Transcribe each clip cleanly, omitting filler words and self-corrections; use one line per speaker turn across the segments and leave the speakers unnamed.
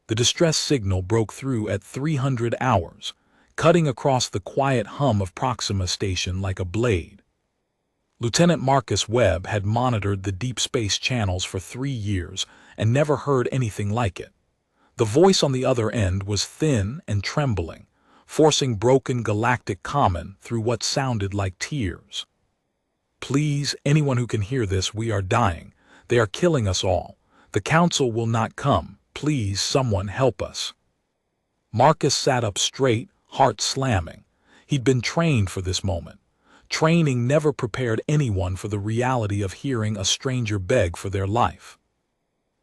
The distress signal broke through at 300 hours, cutting across the quiet hum of Proxima Station like a blade. Lieutenant Marcus Webb had monitored the deep space channels for 3 years and never heard anything like it. The voice on the other end was thin and trembling, forcing broken galactic common through what sounded like tears. "Please, anyone who can hear this, we are dying. They are killing us all. The Council will not come. Please, someone help us." Marcus sat up straight, heart slamming. He'd been trained for this moment. Training never prepared anyone for the reality of hearing a stranger beg for their life.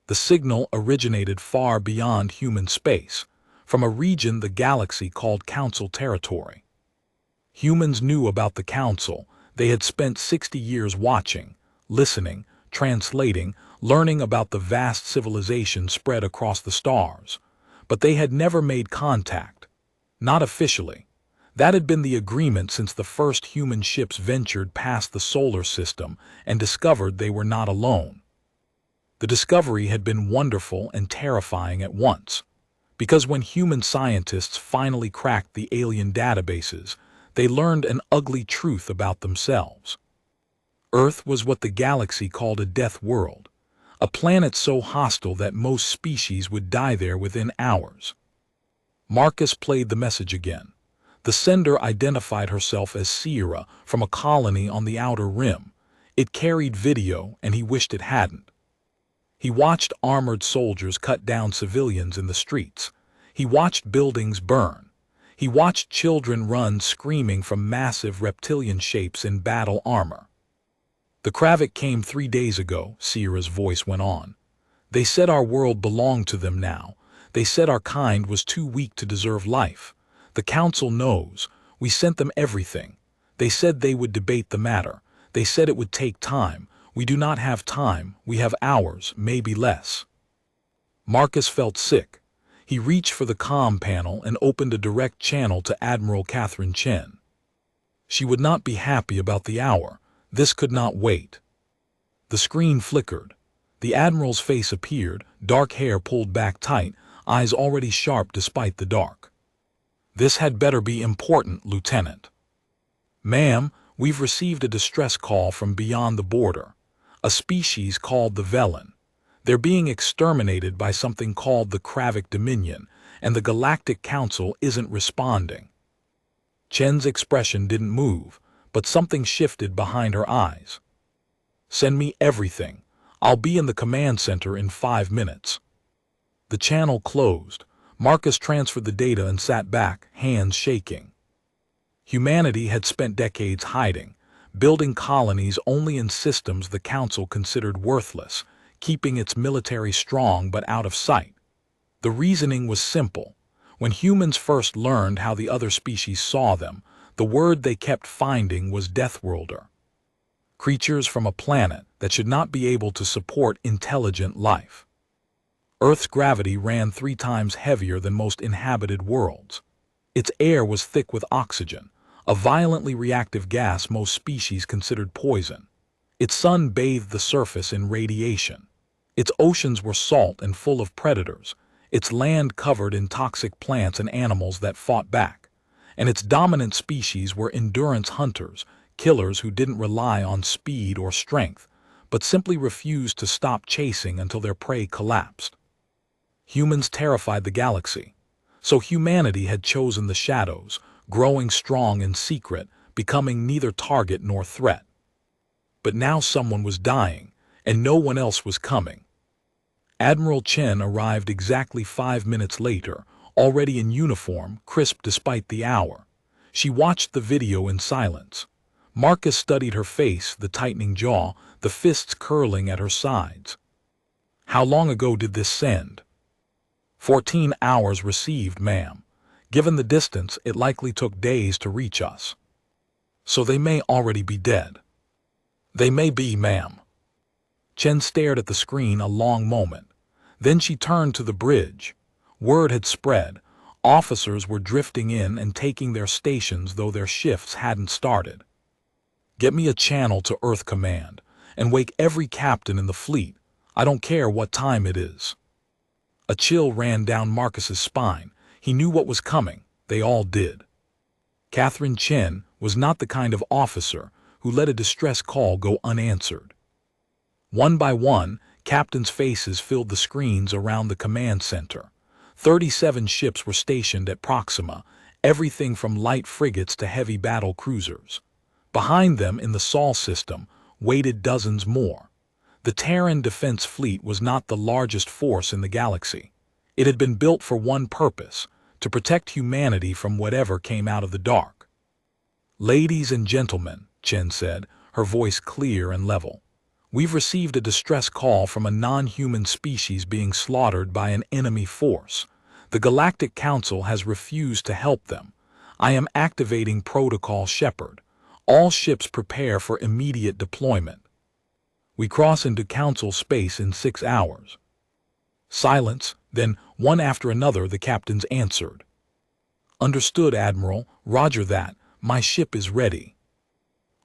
The signal originated far beyond human space, from a region the galaxy called Council territory. Humans knew about the Council. They had spent 60 years watching, listening, translating, learning about the vast civilization spread across the stars. But they had never made contact. Not officially. That had been the agreement since the first human ships ventured past the solar system and discovered they were not alone. The discovery had been wonderful and terrifying at once, because when human scientists finally cracked the alien databases, they learned an ugly truth about themselves. Earth was what the galaxy called a death world, a planet so hostile that most species would die there within hours. Marcus played the message again. The sender identified herself as Sierra from a colony on the outer rim. It carried video, and he wished it hadn't. He watched armored soldiers cut down civilians in the streets. He watched buildings burn. He watched children run screaming from massive reptilian shapes in battle armor. "The Kravik came 3 days ago," Sierra's voice went on. "They said our world belonged to them now. They said our kind was too weak to deserve life. The Council knows. We sent them everything. They said they would debate the matter. They said it would take time. We do not have time. We have hours, maybe less." Marcus felt sick. He reached for the comm panel and opened a direct channel to Admiral Catherine Chen. She would not be happy about the hour. This could not wait. The screen flickered. The Admiral's face appeared, dark hair pulled back tight, eyes already sharp despite the dark. "This had better be important, Lieutenant." "Ma'am, we've received a distress call from beyond the border. A species called the Velen. They're being exterminated by something called the Kravik Dominion, and the Galactic Council isn't responding." Chen's expression didn't move, but something shifted behind her eyes. "Send me everything. I'll be in the command center in 5 minutes." The channel closed. Marcus transferred the data and sat back, hands shaking. Humanity had spent decades hiding, building colonies only in systems the Council considered worthless, keeping its military strong but out of sight. The reasoning was simple. When humans first learned how the other species saw them, the word they kept finding was Deathworlder. Creatures from a planet that should not be able to support intelligent life. Earth's gravity ran 3 times heavier than most inhabited worlds. Its air was thick with oxygen, a violently reactive gas most species considered poison. Its sun bathed the surface in radiation. Its oceans were salt and full of predators, its land covered in toxic plants and animals that fought back. And its dominant species were endurance hunters, killers who didn't rely on speed or strength, but simply refused to stop chasing until their prey collapsed. Humans terrified the galaxy, so humanity had chosen the shadows, growing strong in secret, becoming neither target nor threat. But now someone was dying, and no one else was coming. Admiral Chen arrived exactly 5 minutes later, already in uniform, crisp despite the hour. She watched the video in silence. Marcus studied her face, the tightening jaw, the fists curling at her sides. "How long ago did this send?" 14 hours received, ma'am. Given the distance, it likely took days to reach us." "So they may already be dead." "They may be, ma'am." Chen stared at the screen a long moment. Then she turned to the bridge. Word had spread. Officers were drifting in and taking their stations though their shifts hadn't started. "Get me a channel to Earth Command, and wake every captain in the fleet. I don't care what time it is." A chill ran down Marcus's spine. He knew what was coming. They all did. Catherine Chen was not the kind of officer who let a distress call go unanswered. One by one, captains' faces filled the screens around the command center. 37 ships were stationed at Proxima, everything from light frigates to heavy battle cruisers. Behind them, in the Sol system, waited dozens more. The Terran Defense Fleet was not the largest force in the galaxy. It had been built for one purpose: to protect humanity from whatever came out of the dark. "Ladies and gentlemen," Chen said, her voice clear and level, "we've received a distress call from a non-human species being slaughtered by an enemy force. The Galactic Council has refused to help them. I am activating Protocol Shepard. All ships prepare for immediate deployment. We cross into Council space in 6 hours." Silence, then, one after another, the captains answered. "Understood, Admiral. Roger that. My ship is ready."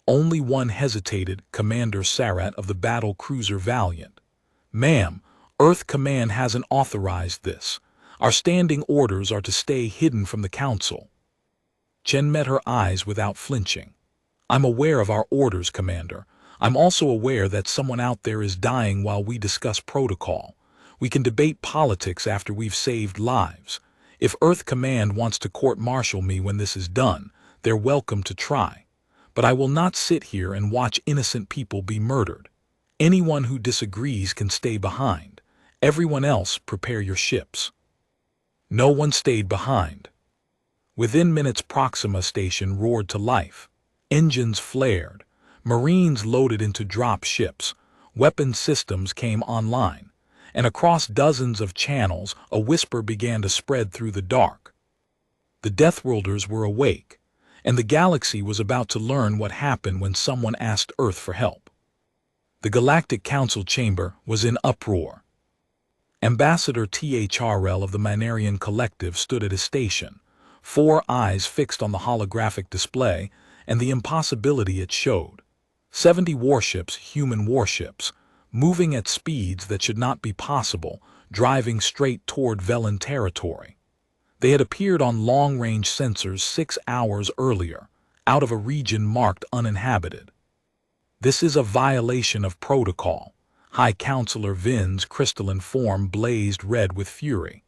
Only one hesitated, Commander Sarat of the battle cruiser Valiant. "Ma'am, Earth Command hasn't authorized this. Our standing orders are to stay hidden from the Council." Chen met her eyes without flinching. "I'm aware of our orders, Commander. I'm also aware that someone out there is dying while we discuss protocol. We can debate politics after we've saved lives. If Earth Command wants to court-martial me when this is done, they're welcome to try. But I will not sit here and watch innocent people be murdered. Anyone who disagrees can stay behind. Everyone else, prepare your ships." No one stayed behind. Within minutes, Proxima Station roared to life. Engines flared. Marines loaded into drop ships. Weapon systems came online. And across dozens of channels, a whisper began to spread through the dark. The Deathworlders were awake, and the galaxy was about to learn what happened when someone asked Earth for help. The Galactic Council chamber was in uproar. Ambassador Thrl of the Minarian Collective stood at his station, 4 eyes fixed on the holographic display and the impossibility it showed. 70 warships, human warships, moving at speeds that should not be possible, driving straight toward Velen territory. They had appeared on long-range sensors 6 hours earlier, out of a region marked uninhabited. "This is a violation of protocol." High Counselor Vin's crystalline form blazed red with fury.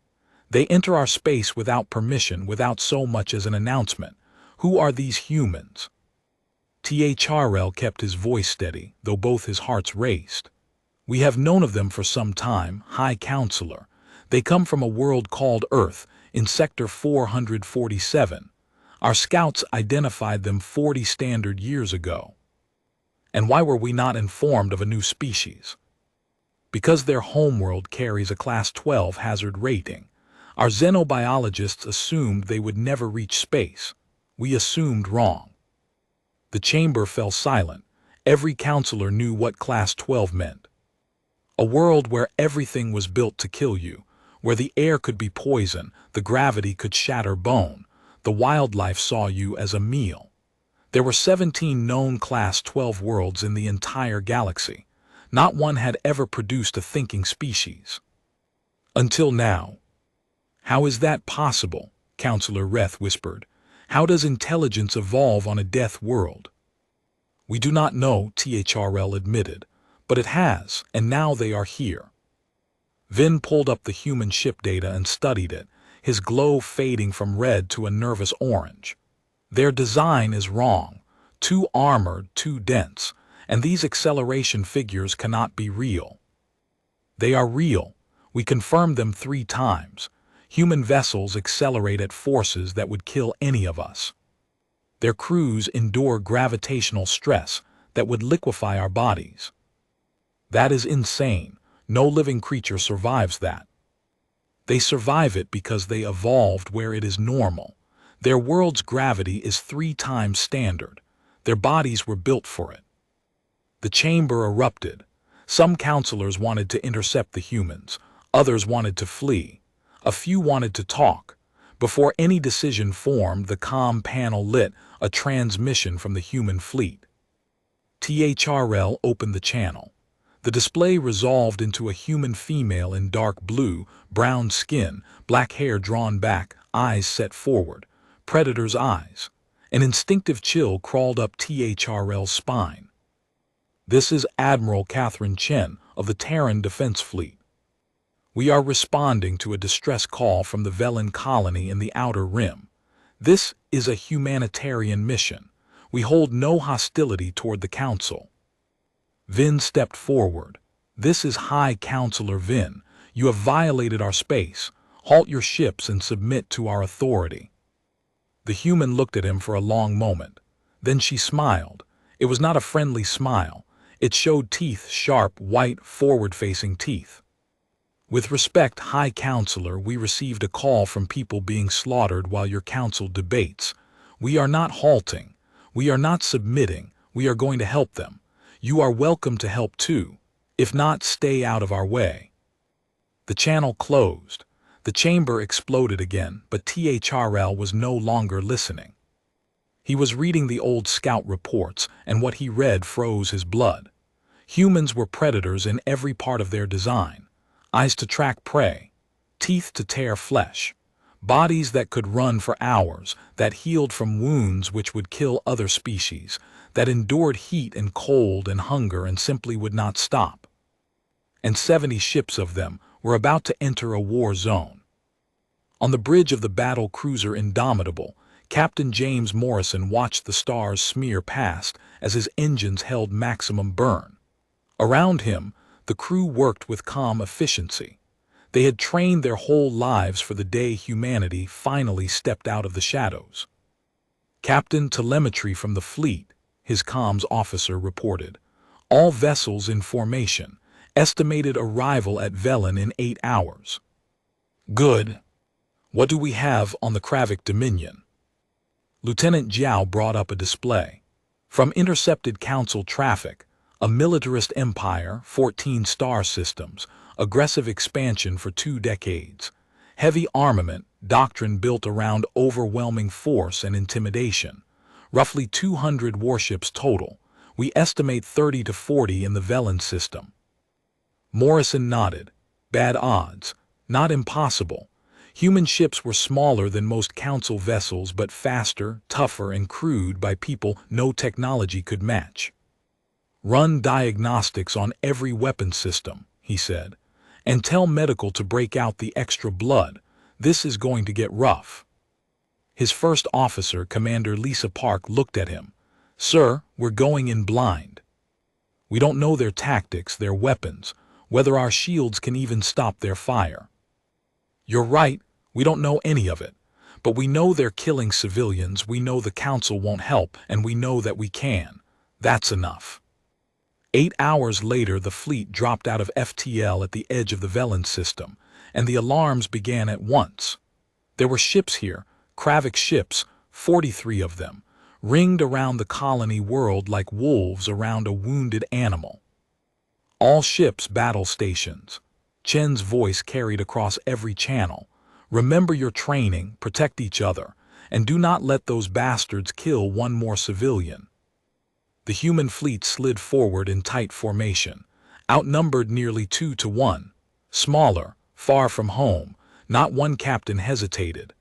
"They enter our space without permission, without so much as an announcement. Who are these humans?" Thrl kept his voice steady, though both his hearts raced. "We have known of them for some time, High Counselor. They come from a world called Earth, in Sector 447. Our scouts identified them 40 standard years ago." "And why were we not informed of a new species?" "Because their homeworld carries a Class 12 hazard rating. Our xenobiologists assumed they would never reach space. We assumed wrong." The chamber fell silent. Every counselor knew what Class 12 meant. A world where everything was built to kill you, where the air could be poison, the gravity could shatter bone, the wildlife saw you as a meal. There were 17 known Class 12 worlds in the entire galaxy. Not one had ever produced a thinking species. Until now. "How is that possible?" Counselor Reth whispered. "How does intelligence evolve on a death world?" "We do not know," Thrl admitted, "but it has, and now they are here." Vin pulled up the human ship data and studied it, his glow fading from red to a nervous orange. "Their design is wrong, too armored, too dense, and these acceleration figures cannot be real." "They are real. We confirmed them 3 times. Human vessels accelerate at forces that would kill any of us. Their crews endure gravitational stress that would liquefy our bodies." "That is insane. No living creature survives that." "They survive it because they evolved where it is normal. Their world's gravity is 3 times standard. Their bodies were built for it." The chamber erupted. Some counselors wanted to intercept the humans. Others wanted to flee. A few wanted to talk. Before any decision formed, the comm panel lit, a transmission from the human fleet. Thrl opened the channel. The display resolved into a human female in dark blue, brown skin, black hair drawn back, eyes set forward. Predator's eyes. An instinctive chill crawled up THRL's spine. This is Admiral Catherine Chen of the Terran Defense Fleet. We are responding to a distress call from the Velen colony in the Outer Rim. This is a humanitarian mission. We hold no hostility toward the Council. Vin stepped forward. This is High Counselor Vin. You have violated our space. Halt your ships and submit to our authority. The human looked at him for a long moment. Then she smiled. It was not a friendly smile. It showed teeth, sharp, white, forward-facing teeth. With respect, High Counselor, we received a call from people being slaughtered while your council debates. We are not halting. We are not submitting. We are going to help them. You are welcome to help too. If not, stay out of our way. The channel closed. The chamber exploded again, but THRL was no longer listening. He was reading the old scout reports, and what he read froze his blood. Humans were predators in every part of their design. Eyes to track prey, teeth to tear flesh, bodies that could run for hours, that healed from wounds which would kill other species, that endured heat and cold and hunger and simply would not stop. And 70 ships of them were about to enter a war zone. On the bridge of the battle cruiser Indomitable, Captain James Morrison watched the stars smear past as his engines held maximum burn. Around him, the crew worked with calm efficiency. They had trained their whole lives for the day humanity finally stepped out of the shadows. Captain Telemetry from the fleet, his comms officer reported. All vessels in formation. Estimated arrival at Velen in 8 hours. Good. What do we have on the Kravik Dominion? Lieutenant Jiao brought up a display. From intercepted Council traffic, a militarist empire, 14 star systems, aggressive expansion for 2 decades, heavy armament, doctrine built around overwhelming force and intimidation, roughly 200 warships total. We estimate 30 to 40 in the Velen system. Morrison nodded. Bad odds. Not impossible. Human ships were smaller than most Council vessels but faster, tougher, and crewed by people no technology could match. Run diagnostics on every weapon system, he said, and tell medical to break out the extra blood. This is going to get rough. His first officer, Commander Lisa Park, looked at him. Sir, we're going in blind. We don't know their tactics, their weapons, whether our shields can even stop their fire. You're right, we don't know any of it, but we know they're killing civilians, we know the Council won't help, and we know that we can. That's enough. 8 hours later, the fleet dropped out of FTL at the edge of the Velen system, and the alarms began at once. There were ships here, Kravik ships, 43 of them, ringed around the colony world like wolves around a wounded animal. All ships battle stations. Chen's voice carried across every channel. Remember your training, protect each other, and do not let those bastards kill one more civilian. The human fleet slid forward in tight formation, outnumbered nearly 2 to 1. Smaller, far from home, not one captain hesitated.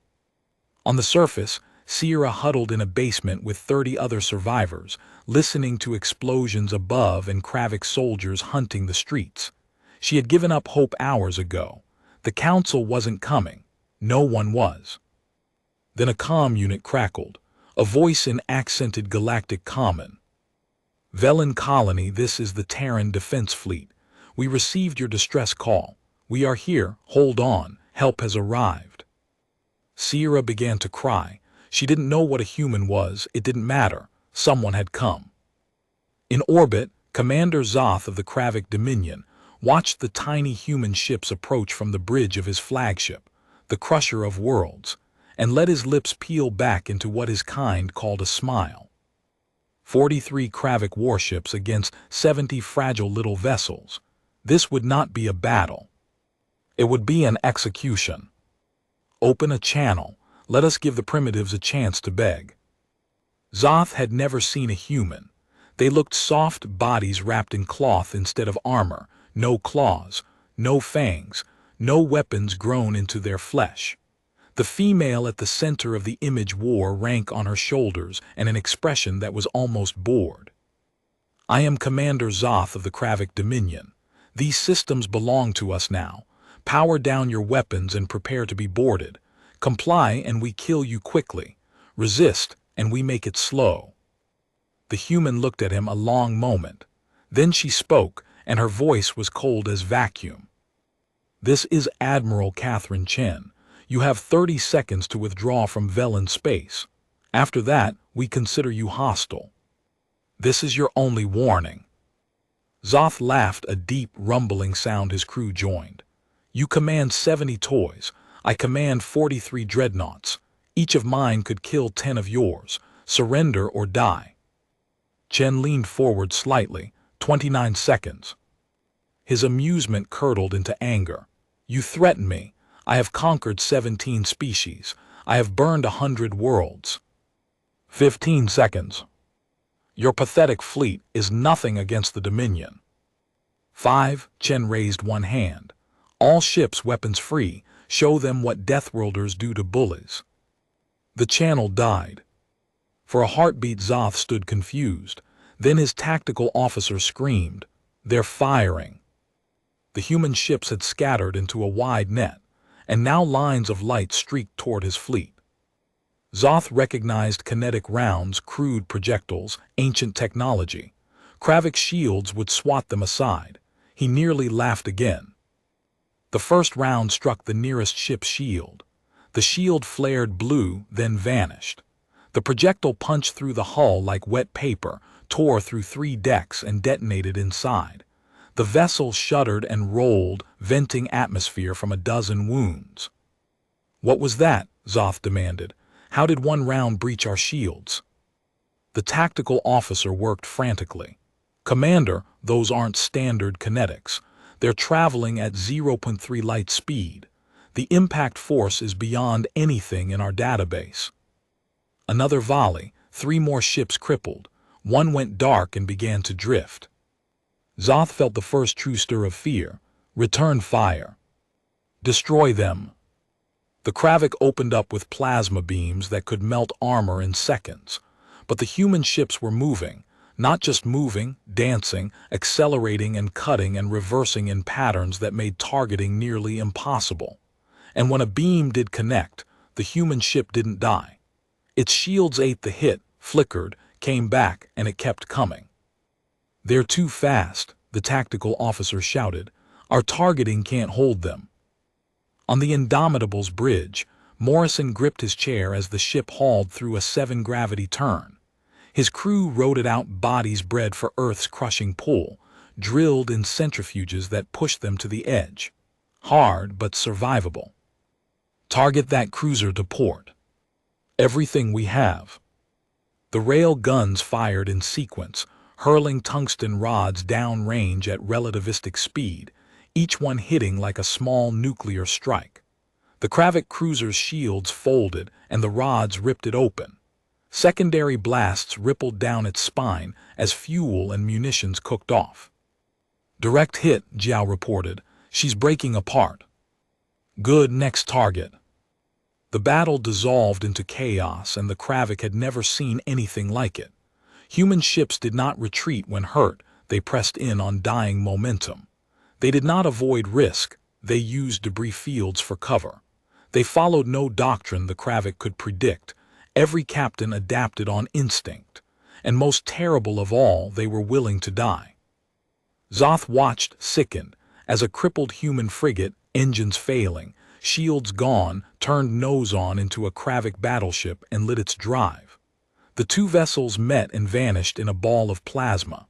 On the surface, Sierra huddled in a basement with 30 other survivors, listening to explosions above and Kravik soldiers hunting the streets. She had given up hope hours ago. The Council wasn't coming. No one was. Then a comm unit crackled, a voice in accented galactic common. Velen Colony, this is the Terran Defense Fleet. We received your distress call. We are here. Hold on. Help has arrived. Sierra began to cry. She didn't know what a human was. It didn't matter. Someone had come. In orbit, Commander Zoth of the Kravik Dominion watched the tiny human ships approach from the bridge of his flagship, the Crusher of Worlds, and let his lips peel back into what his kind called a smile. 43 Kravik warships against 70 fragile little vessels. This would not be a battle. It would be an execution. Open a channel. Let us give the primitives a chance to beg. Zoth had never seen a human. They looked soft bodies wrapped in cloth instead of armor, no claws, no fangs, no weapons grown into their flesh. The female at the center of the image wore rank on her shoulders and an expression that was almost bored. "I am Commander Zoth of the Kravik Dominion. These systems belong to us now. Power down your weapons and prepare to be boarded. Comply and we kill you quickly. Resist and we make it slow." The human looked at him a long moment. Then she spoke, and her voice was cold as vacuum. "This is Admiral Catherine Chen. You have 30 seconds to withdraw from Velen space. After that, we consider you hostile. This is your only warning." Zoth laughed, a deep, rumbling sound his crew joined. "You command 70 toys. I command 43 dreadnoughts. Each of mine could kill 10 of yours. Surrender or die." Chen leaned forward slightly. 29 seconds. His amusement curdled into anger. "You threaten me. I have conquered 17 species. I have burned 100 worlds." 15 seconds. "Your pathetic fleet is nothing against the Dominion." 5. Chen raised one hand. "All ships weapons free. Show them what Deathworlders do to bullies." The channel died. For a heartbeat, Zoth stood confused. Then his tactical officer screamed, "They're firing!" The human ships had scattered into a wide net, and now lines of light streaked toward his fleet. Zoth recognized kinetic rounds, crude projectiles, ancient technology. Kravik shields would swat them aside. He nearly laughed again. The first round struck the nearest ship's shield. The shield flared blue, then vanished. The projectile punched through the hull like wet paper, tore through 3 decks, and detonated inside. The vessel shuddered and rolled, venting atmosphere from a dozen wounds. "What was that?" Zoth demanded. "How did one round breach our shields?" The tactical officer worked frantically. "Commander, those aren't standard kinetics. They're traveling at 0.3 light speed. The impact force is beyond anything in our database." Another volley, 3 more ships crippled. One went dark and began to drift. Zoth felt the first true stir of fear. "Return fire. Destroy them." The Kravik opened up with plasma beams that could melt armor in seconds. But the human ships were moving, not just moving, dancing, accelerating and cutting and reversing in patterns that made targeting nearly impossible. And when a beam did connect, the human ship didn't die. Its shields ate the hit, flickered, came back, and it kept coming. "They're too fast," the tactical officer shouted. "Our targeting can't hold them." On the Indomitable's bridge, Morrison gripped his chair as the ship hauled through a 7-gravity turn. His crew rode it out, bodies bred for Earth's crushing pull, drilled in centrifuges that pushed them to the edge. Hard but survivable. "Target that cruiser to port." "Everything we have." The rail guns fired in sequence, hurling tungsten rods downrange at relativistic speed, each one hitting like a small nuclear strike. The Kravik cruiser's shields folded, and the rods ripped it open. Secondary blasts rippled down its spine as fuel and munitions cooked off. "Direct hit," Jiao reported. "She's breaking apart." "Good, next target." The battle dissolved into chaos, and the Kravik had never seen anything like it. Human ships did not retreat when hurt, they pressed in on dying momentum. They did not avoid risk, they used debris fields for cover. They followed no doctrine the Kravik could predict. Every captain adapted on instinct. And most terrible of all, they were willing to die. Zoth watched, sickened, as a crippled human frigate, engines failing, shields gone, turned nose on into a Kravik battleship and lit its drive. The 2 vessels met and vanished in a ball of plasma.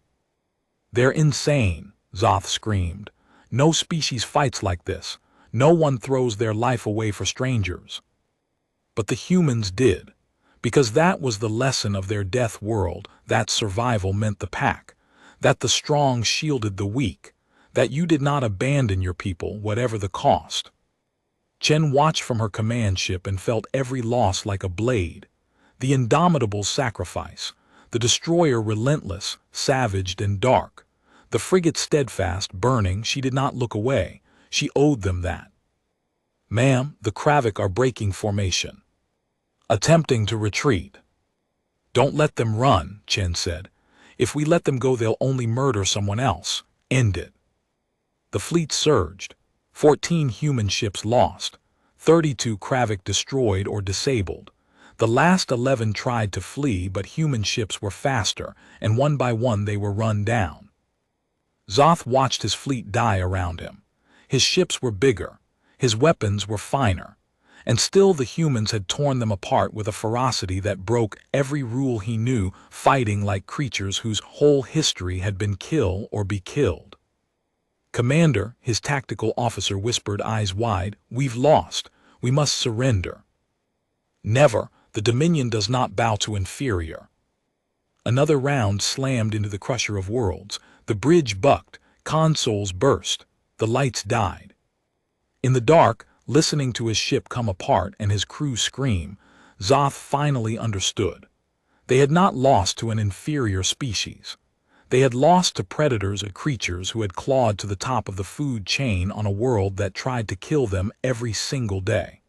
"They're insane," Zoth screamed. "No species fights like this. No one throws their life away for strangers." But the humans did. Because that was the lesson of their death world, that survival meant the pack, that the strong shielded the weak, that you did not abandon your people, whatever the cost. Chen watched from her command ship and felt every loss like a blade. The Indomitable's sacrifice, the destroyer relentless, savage, and dark. The frigate steadfast, burning, she did not look away. She owed them that. "Ma'am, the Kravik are breaking formation. Attempting to retreat." "Don't let them run," Chen said. "If we let them go, they'll only murder someone else. End it." The fleet surged. 14 human ships lost. 32 Kravik destroyed or disabled. The last 11 tried to flee, but human ships were faster, and one by one they were run down. Zoth watched his fleet die around him. His ships were bigger. His weapons were finer. And still the humans had torn them apart with a ferocity that broke every rule he knew, fighting like creatures whose whole history had been kill or be killed. "Commander," his tactical officer whispered, eyes wide, "we've lost. We must surrender." "Never. The Dominion does not bow to inferior." Another round slammed into the Crusher of Worlds. The bridge bucked. Consoles burst. The lights died. In the dark, listening to his ship come apart and his crew scream, Zoth finally understood. They had not lost to an inferior species. They had lost to predators or creatures who had clawed to the top of the food chain on a world that tried to kill them every single day.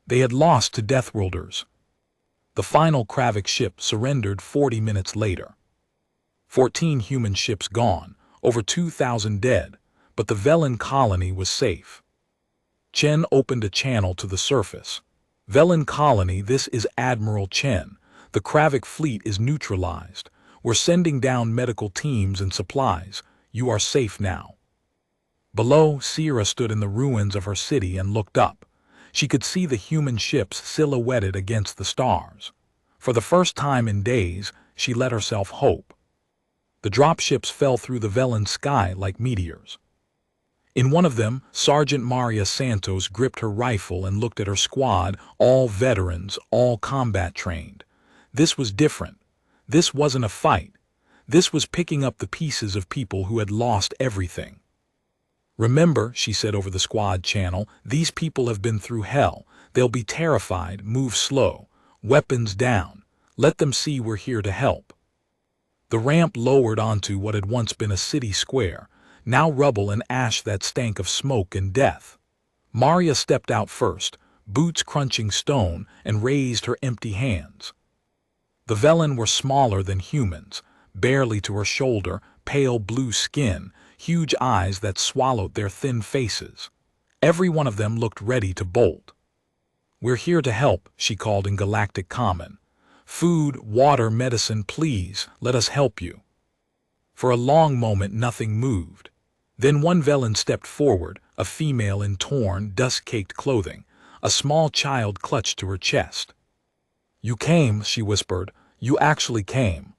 They had lost to Deathworlders. The final Kravik ship surrendered 40 minutes later. 14 human ships gone, over 2,000 dead, but the Velen colony was safe. Chen opened a channel to the surface. "Velen colony, this is Admiral Chen. The Kravik fleet is neutralized. We're sending down medical teams and supplies. You are safe now." Below, Sierra stood in the ruins of her city and looked up. She could see the human ships silhouetted against the stars. For the first time in days, she let herself hope. The dropships fell through the Velen sky like meteors. In one of them, Sergeant Maria Santos gripped her rifle and looked at her squad, all veterans, all combat trained. This was different. This wasn't a fight. This was picking up the pieces of people who had lost everything. "Remember," she said over the squad channel, "these people have been through hell. They'll be terrified. Move slow. Weapons down. Let them see we're here to help." The ramp lowered onto what had once been a city square, now rubble and ash that stank of smoke and death. Maria stepped out first, boots crunching stone, and raised her empty hands. The Velen were smaller than humans, barely to her shoulder, pale blue skin, huge eyes that swallowed their thin faces. Every one of them looked ready to bolt. "We're here to help," she called in galactic common. "Food, water, medicine, please, let us help you." For a long moment nothing moved. Then one Velen stepped forward, a female in torn, dust-caked clothing. A small child clutched to her chest. "You came," she whispered. "You actually came."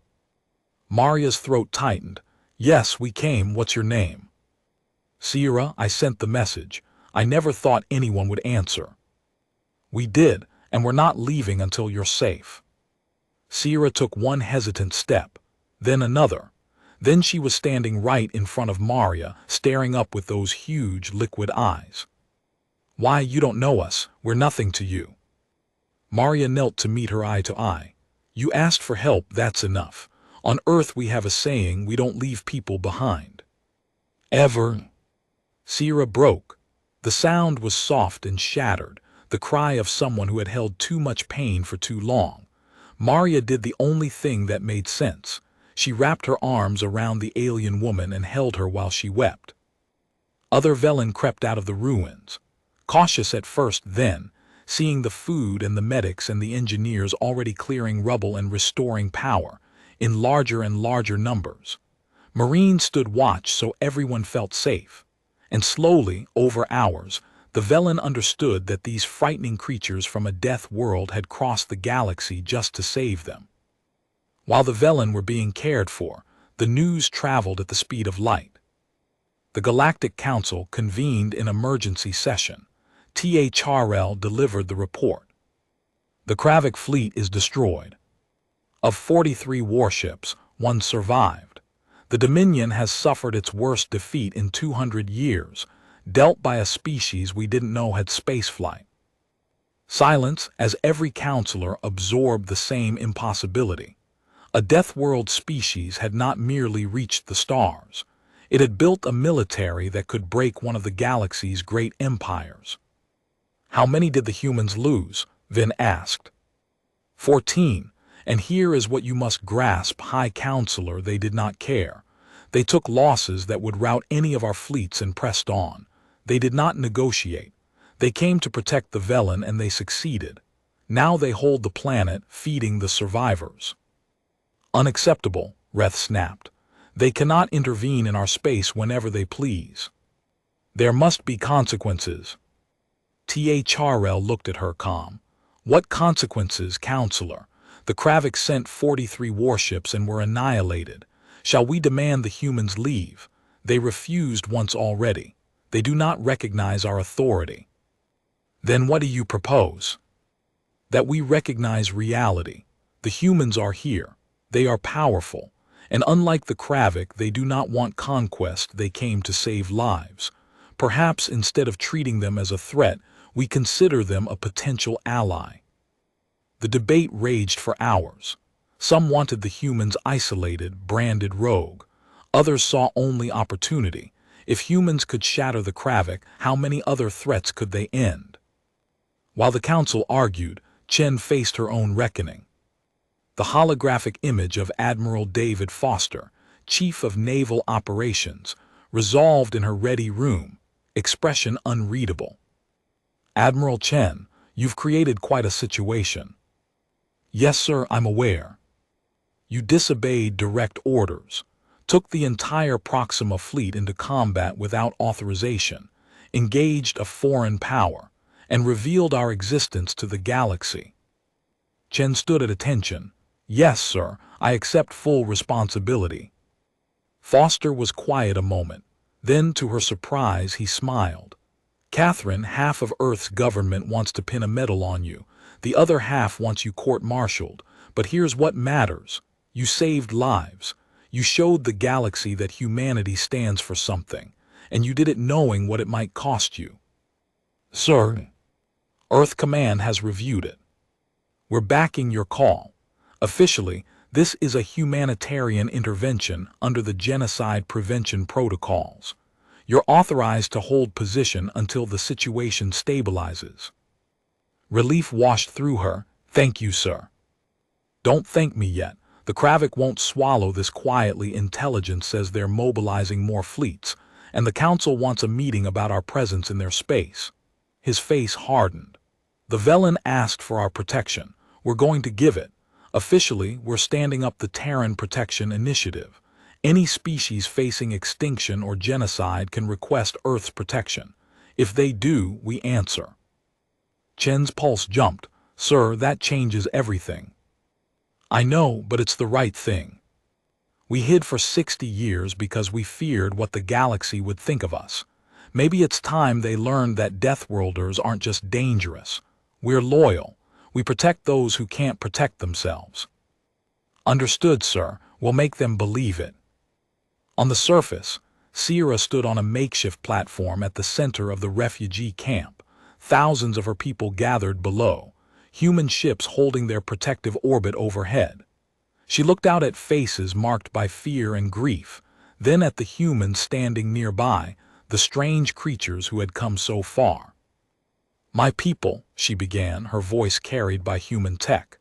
Maria's throat tightened. "Yes, we came. What's your name?" "Sierra, I sent the message. I never thought anyone would answer." "We did, and we're not leaving until you're safe." Sierra took one hesitant step, then another. Then she was standing right in front of Maria, staring up with those huge liquid eyes. "Why, you don't know us. We're nothing to you." Maria knelt to meet her eye to eye. "You asked for help, that's enough. On Earth we have a saying, we don't leave people behind." "Ever?" Sierra broke. The sound was soft and shattered, the cry of someone who had held too much pain for too long. Maria did the only thing that made sense. She wrapped her arms around the alien woman and held her while she wept. Other Velen crept out of the ruins. Cautious at first, then, seeing the food and the medics and the engineers already clearing rubble and restoring power, in larger and larger numbers. Marines stood watch so everyone felt safe. And slowly, over hours, the Velen understood that these frightening creatures from a death world had crossed the galaxy just to save them. While the Velen were being cared for, the news traveled at the speed of light. The Galactic Council convened in emergency session. THRL delivered the report. "The Kravik fleet is destroyed. Of 43 warships, one survived. The Dominion has suffered its worst defeat in 200 years, dealt by a species we didn't know had spaceflight." Silence as every counselor absorbed the same impossibility. A Deathworld species had not merely reached the stars. It had built a military that could break one of the galaxy's great empires. How many did the humans lose? Vin asked. 14. And here is what you must grasp, High Counselor, they did not care. They took losses that would rout any of our fleets and pressed on. They did not negotiate. They came to protect the Velen and they succeeded. Now they hold the planet, feeding the survivors. Unacceptable, Reth snapped. They cannot intervene in our space whenever they please. There must be consequences. T.A. Charrel looked at her calm. What consequences, Counselor? The Kravik sent 43 warships and were annihilated. Shall we demand the humans leave? They refused once already. They do not recognize our authority. Then what do you propose? That we recognize reality. The humans are here. They are powerful. And unlike the Kravik, they do not want conquest, they came to save lives. Perhaps instead of treating them as a threat, we consider them a potential ally. The debate raged for hours. Some wanted the humans isolated, branded rogue. Others saw only opportunity. If humans could shatter the Kravik, how many other threats could they end? While the council argued, Chen faced her own reckoning. The holographic image of Admiral David Foster, Chief of Naval Operations, resolved in her ready room, expression unreadable. Admiral Chen, you've created quite a situation. Yes, sir, I'm aware. You disobeyed direct orders, took the entire Proxima fleet into combat without authorization, engaged a foreign power, and revealed our existence to the galaxy. Chen stood at attention. Yes, sir, I accept full responsibility. Foster was quiet a moment. Then, to her surprise, he smiled. Catherine, half of Earth's government wants to pin a medal on you. The other half wants you court-martialed. But here's what matters. You saved lives. You showed the galaxy that humanity stands for something. And you did it knowing what it might cost you. Sir, Earth Command has reviewed it. We're backing your call. Officially, this is a humanitarian intervention under the genocide prevention protocols. You're authorized to hold position until the situation stabilizes. Relief washed through her. Thank you, sir. Don't thank me yet. The Kravik won't swallow this quietly. Intelligence says they're mobilizing more fleets, and the Council wants a meeting about our presence in their space. His face hardened. The Velen asked for our protection. We're going to give it. Officially, we're standing up the Terran Protection Initiative. Any species facing extinction or genocide can request Earth's protection. If they do, we answer. Chen's pulse jumped. Sir, that changes everything. I know, but it's the right thing. We hid for 60 years because we feared what the galaxy would think of us. Maybe it's time they learned that Deathworlders aren't just dangerous. We're loyal. We protect those who can't protect themselves. Understood, sir. We'll make them believe it. On the surface, Sierra stood on a makeshift platform at the center of the refugee camp. Thousands of her people gathered below, human ships holding their protective orbit overhead. She looked out at faces marked by fear and grief, then at the humans standing nearby, the strange creatures who had come so far. My people, she began, her voice carried by human tech.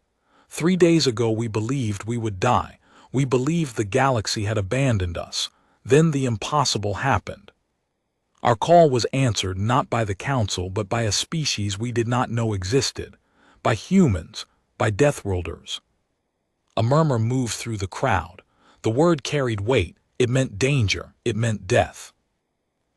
3 days ago we believed we would die. We believed the galaxy had abandoned us. Then the impossible happened. Our call was answered not by the Council but by a species we did not know existed. By humans, by Deathworlders. A murmur moved through the crowd. The word carried weight. It meant danger. It meant death.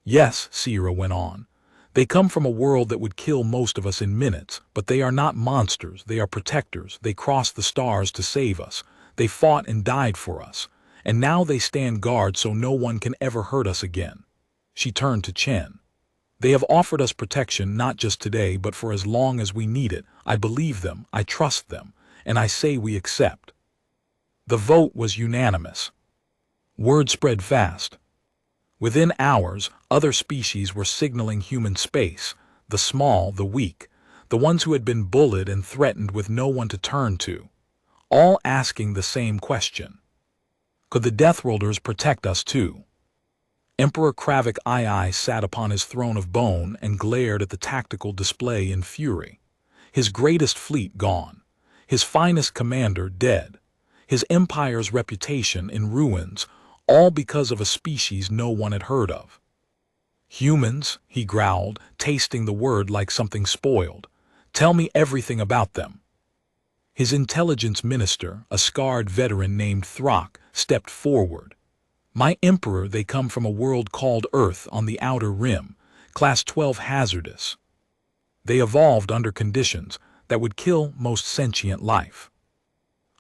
Yes, Sierra went on. They come from a world that would kill most of us in minutes, but they are not monsters. They are protectors. They crossed the stars to save us. They fought and died for us. And now they stand guard so no one can ever hurt us again. She turned to Chen. They have offered us protection not just today but for as long as we need it. I believe them, I trust them, and I say we accept. The vote was unanimous. Word spread fast. Within hours, other species were signaling human space, the small, the weak, the ones who had been bullied and threatened with no one to turn to. all asking the same question. Could the Deathworlders protect us too? Emperor Kravik II sat upon his throne of bone and glared at the tactical display in fury. His greatest fleet gone, his finest commander dead, his empire's reputation in ruins, all because of a species no one had heard of. Humans, he growled, tasting the word like something spoiled. Tell me everything about them. His intelligence minister, a scarred veteran named Throck, stepped forward. My emperor, they come from a world called Earth on the outer rim, class 12 hazardous. They evolved under conditions that would kill most sentient life.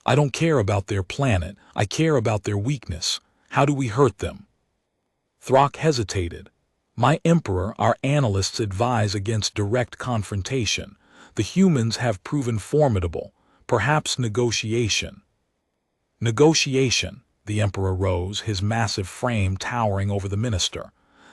I don't care about their planet, I care about their weakness. How do we hurt them? Throck hesitated. My emperor, our analysts advise against direct confrontation. The humans have proven formidable, perhaps negotiation. Negotiation. The emperor rose, his massive frame towering over the minister.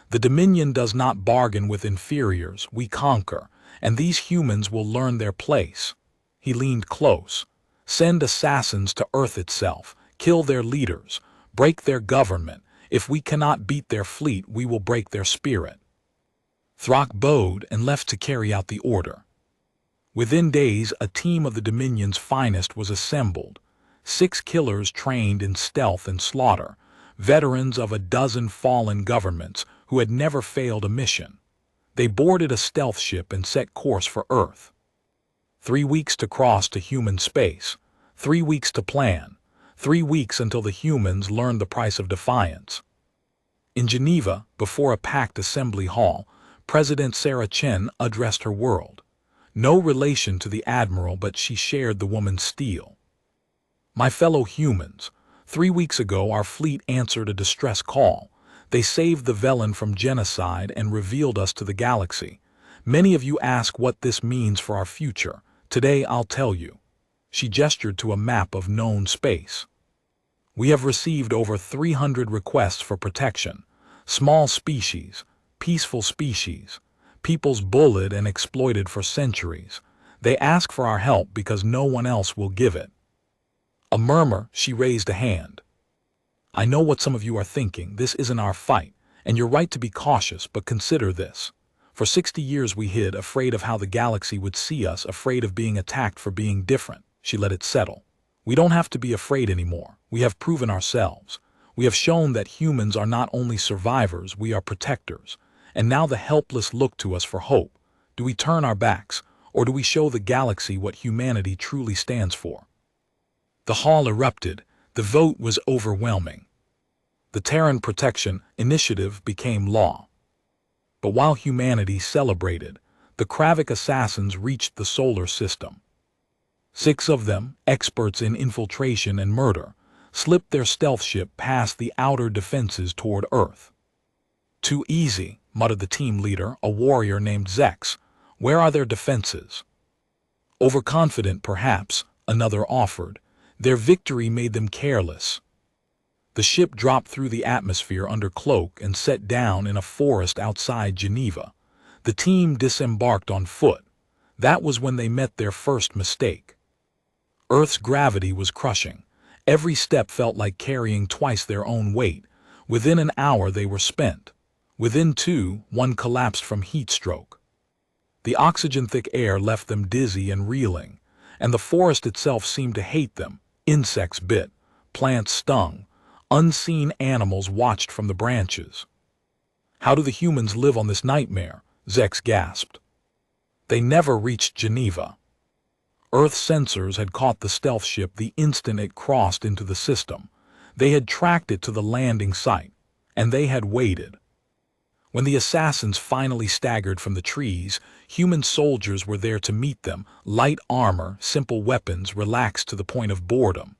The Dominion does not bargain with inferiors, we conquer, and these humans will learn their place. He leaned close. Send assassins to Earth itself, kill their leaders, break their government. If we cannot beat their fleet, we will break their spirit. Throck bowed and left to carry out the order. Within days, a team of the Dominion's finest was assembled. 6 killers trained in stealth and slaughter, veterans of a dozen fallen governments who had never failed a mission. They boarded a stealth ship and set course for Earth. 3 weeks to cross to human space, 3 weeks to plan, 3 weeks until the humans learned the price of defiance. In Geneva, before a packed assembly hall, President Sarah Chen addressed her world. No relation to the admiral, but she shared the woman's steel. My fellow humans, 3 weeks ago our fleet answered a distress call. They saved the Velen from genocide and revealed us to the galaxy. Many of you ask what this means for our future. Today I'll tell you. She gestured to a map of known space. We have received over 300 requests for protection. Small species, peaceful species, peoples bullied and exploited for centuries. They ask for our help because no one else will give it. A murmur, she raised a hand. I know what some of you are thinking. This isn't our fight, and you're right to be cautious, but consider this. For 60 years we hid, afraid of how the galaxy would see us, afraid of being attacked for being different. She let it settle. We don't have to be afraid anymore. We have proven ourselves. We have shown that humans are not only survivors, we are protectors. And now the helpless look to us for hope. Do we turn our backs, or do we show the galaxy what humanity truly stands for? The hall erupted. The vote was overwhelming. The Terran Protection Initiative became law. But while humanity celebrated, the Kravik assassins reached the solar system. 6 of them, experts in infiltration and murder, slipped their stealth ship past the outer defenses toward Earth. Too easy, muttered the team leader, a warrior named Zex. Where are their defenses? Overconfident, perhaps, another offered. Their victory made them careless. The ship dropped through the atmosphere under cloak and set down in a forest outside Geneva. The team disembarked on foot. That was when they met their first mistake. Earth's gravity was crushing. Every step felt like carrying twice their own weight. Within an hour they were spent. Within 2, one collapsed from heat stroke. The oxygen-thick air left them dizzy and reeling, and the forest itself seemed to hate them. Insects bit, plants stung, unseen animals watched from the branches. How do the humans live on this nightmare? Zex gasped. They never reached Geneva. Earth sensors had caught the stealth ship the instant it crossed into the system. They had tracked it to the landing site, and they had waited. When the assassins finally staggered from the trees, human soldiers were there to meet them, light armor, simple weapons, relaxed to the point of boredom.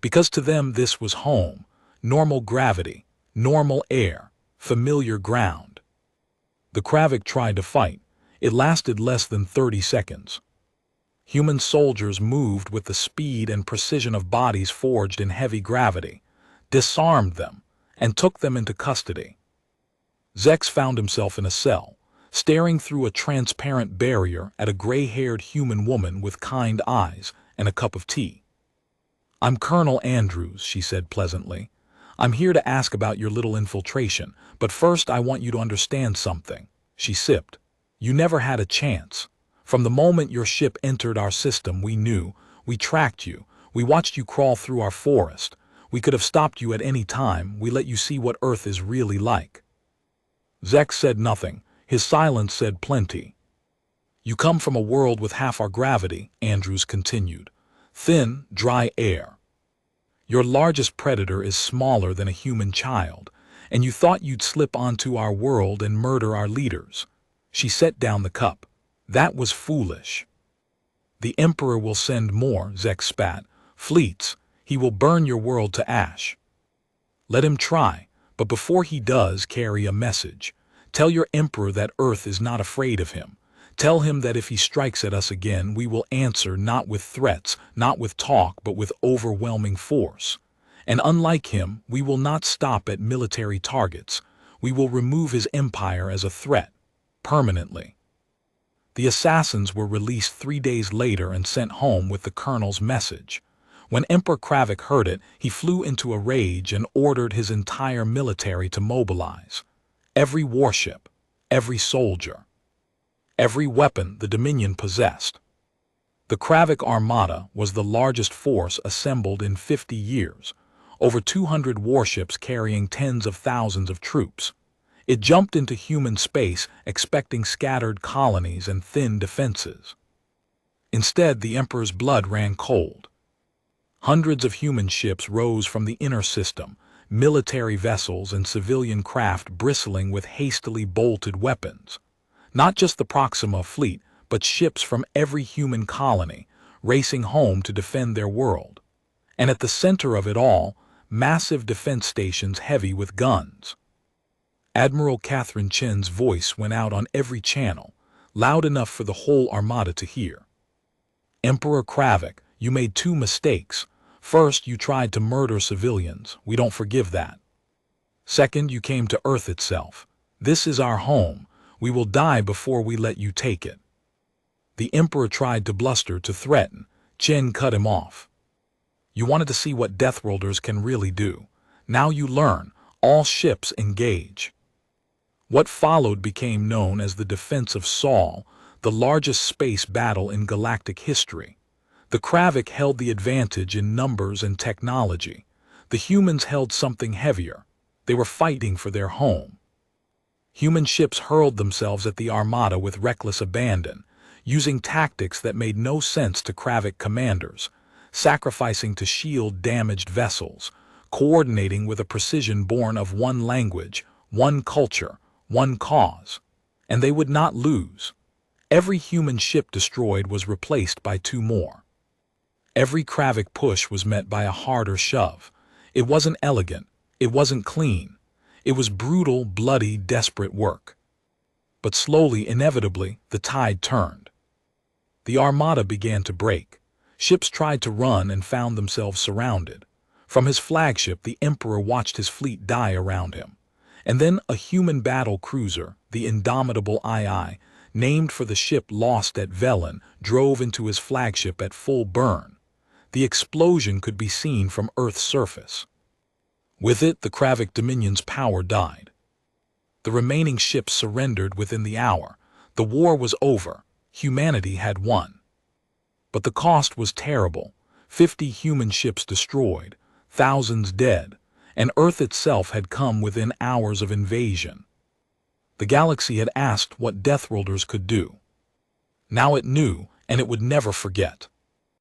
Because to them this was home, normal gravity, normal air, familiar ground. The Kravik tried to fight. It lasted less than 30 seconds. Human soldiers moved with the speed and precision of bodies forged in heavy gravity, disarmed them, and took them into custody. Zex found himself in a cell, staring through a transparent barrier at a gray-haired human woman with kind eyes and a cup of tea. "I'm Colonel Andrews," she said pleasantly. "I'm here to ask about your little infiltration, but first I want you to understand something." She sipped. "You never had a chance. From the moment your ship entered our system, we knew. We tracked you. We watched you crawl through our forest. We could have stopped you at any time. We let you see what Earth is really like." Zek said nothing. His silence said plenty. "You come from a world with half our gravity," Andrews continued. "Thin, dry air. Your largest predator is smaller than a human child, and you thought you'd slip onto our world and murder our leaders." She set down the cup. "That was foolish. The Emperor will send more," Zek spat. "Fleets. He will burn your world to ash. Let him try, but before he does, carry a message. Tell your Emperor that Earth is not afraid of him. Tell him that if he strikes at us again, we will answer not with threats, not with talk, but with overwhelming force. And unlike him, we will not stop at military targets. We will remove his empire as a threat, permanently." The assassins were released 3 days later and sent home with the colonel's message. When Emperor Kravik heard it, he flew into a rage and ordered his entire military to mobilize. Every warship, every soldier, every weapon the Dominion possessed. The Kravik Armada was the largest force assembled in 50 years, over 200 warships carrying tens of thousands of troops. It jumped into human space expecting scattered colonies and thin defenses. Instead, the Emperor's blood ran cold. Hundreds of human ships rose from the inner system, military vessels and civilian craft bristling with hastily bolted weapons. Not just the Proxima fleet, but ships from every human colony, racing home to defend their world. And at the center of it all, massive defense stations heavy with guns. Admiral Catherine Chen's voice went out on every channel, loud enough for the whole armada to hear. "Emperor Kravik, you made 2 mistakes. First, you tried to murder civilians. We don't forgive that. Second, you came to Earth itself. This is our home. We will die before we let you take it." The Emperor tried to bluster, to threaten. Chen cut him off. "You wanted to see what Deathworlders can really do. Now you learn. All ships engage." What followed became known as the Defense of Sol, the largest space battle in galactic history. The Kravik held the advantage in numbers and technology. The humans held something heavier. They were fighting for their home. Human ships hurled themselves at the Armada with reckless abandon, using tactics that made no sense to Kravik commanders, sacrificing to shield damaged vessels, coordinating with a precision born of one language, one culture, one cause. And they would not lose. Every human ship destroyed was replaced by 2 more. Every Kravik push was met by a harder shove. It wasn't elegant. It wasn't clean. It was brutal, bloody, desperate work. But slowly, inevitably, the tide turned. The Armada began to break. Ships tried to run and found themselves surrounded. From his flagship, the Emperor watched his fleet die around him. And then a human battle cruiser, the indomitable II, named for the ship lost at Velen, drove into his flagship at full burn. The explosion could be seen from Earth's surface. With it, the Kravik Dominion's power died. The remaining ships surrendered within the hour. The war was over. Humanity had won. But the cost was terrible. 50 human ships destroyed, thousands dead, and Earth itself had come within hours of invasion. The galaxy had asked what Deathworlders could do. Now it knew, and it would never forget.